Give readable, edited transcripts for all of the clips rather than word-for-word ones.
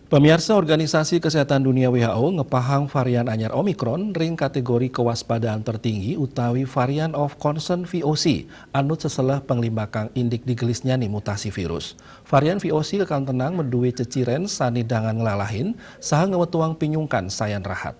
Pemirsa Organisasi Kesehatan Dunia WHO ngepahang varian anyar Omikron ring kategori kewaspadaan tertinggi utawi varian of concern VOC anut seselah penglimbakang indik digelisnya nih mutasi virus. Varian VOC kekan tenang menduwe ceciren sanidangan ngelalahin saha ngewetuang pinyungkan sayan rahat.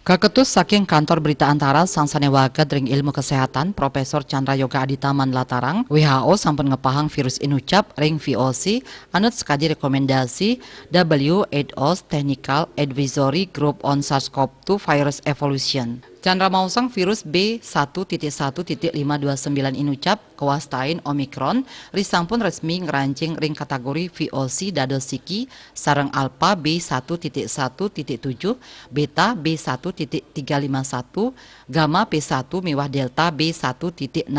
Kaketus saking kantor berita antara sangsane waget ring ilmu kesehatan Profesor Chandra Yoga Aditaman Latarang, WHO sampun ngepahang virus inucap ring VOC anut sekadi rekomendasi WHO's Technical Advisory Group on SARS-CoV-2 Virus Evolution. Chandra mausang virus B1.1.529 inucap kewastain Omikron risampun resmi ngerancing ring kategori VOC dados siki sareng alpha B1.1.7, beta B1.351, gamma P1 miwah delta B1.617.2.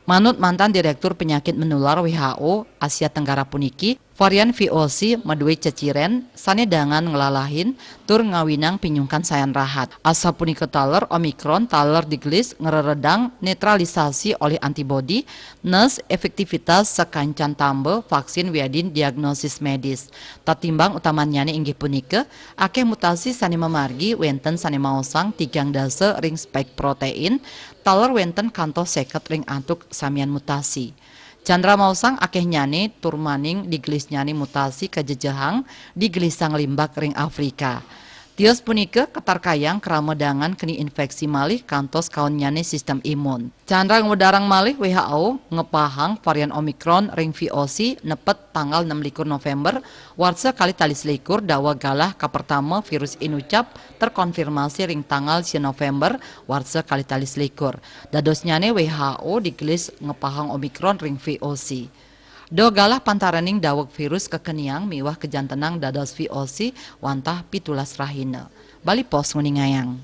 Manut mantan Direktur Penyakit Menular WHO Asia Tenggara puniki, varian VOC meduwe ceciren sanedangan ngelalahin tur ngawinang pinyungkan sayan rahat. Asa punika taler Omikron taler digelis ngereredang netralisasi oleh antibodi nes efektivitas sekancan tambel vaksin wiadin diagnosis medis. Tatimbang utamanya inggih punika akeh mutasi sane memargi wenten sane maosang 3 dase ring spike protein taler wenten kantos 50 ring antuk samian mutasi. Chandra mausang akeh nyane turmaning digelis nyane mutasi kejejahang digelisang limbak ring Afrika. Tios punika ketarkayang keramedangan keni infeksi malih kantos kaon nyane sistem imun. Chandra ngudarang malih WHO ngepahang varian Omikron ring VOC nepet tanggal 26 November warsa kali talis likur dawa galah kapertama virus inucap terkonfirmasi ring tanggal 10 November warsa kali talis likur. Dados nyane WHO digelis ngepahang Omikron ring VOC. Do galah pantaraning daweg virus kekeniang miwah kejantenang dados VOC wantah pitulas rahina. Bali Pos nguningayang.